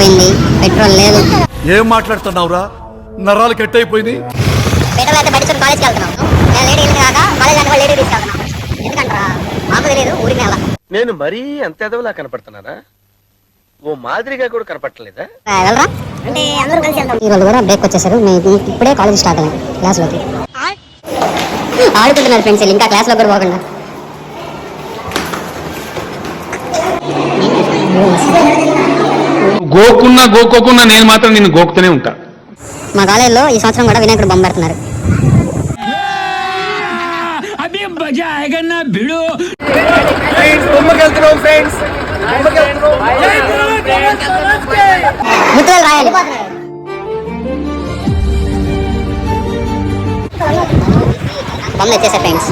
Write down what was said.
పోయింది, పెట్రోల్ లేదు. ఏం మాట్లాడుతున్నావురా? నరాలు కట్ అయిపోయింది. పెట్రోల్ అయితే బయట కాలేజ్కి వెళ్తున్నాం. నేను లేడీ కాక కాలేజ్ అంటే లేడీ తీసుకెళ్తున్నాం. ఎందుకంటారా మాకు తెలియదు ఊరికి నెల. నేను మరీ అంత ఎదవలా కనపడుతున్నారా? ఓ మాదిరిగా కూడా కనపడలేదా? వెళ్ళరా అంటే అందరూ కలిసి వెళ్తాం. ఈ రోజు కూడా బ్రేక్ వచ్చేసారు. మేము ఇప్పుడే కాలేజ్ స్టార్ట్ అయ్యాం. క్లాస్లోకి ఆడుకుంటున్నారు ఫ్రెండ్స్, ఇంకా క్లాస్లో కూడా పోకుండా. గోకోకున్నా నేను మాత్రం నిన్ను గోకుతూనే ఉంటా. మా కాలేజీలో ఈ సంవత్సరం కూడా వినాయకుడు బొమ్మ పెడుతున్నారు. ముత్తులు రాయాలి. బొమ్మ వచ్చేసారు ఫ్రెండ్స్.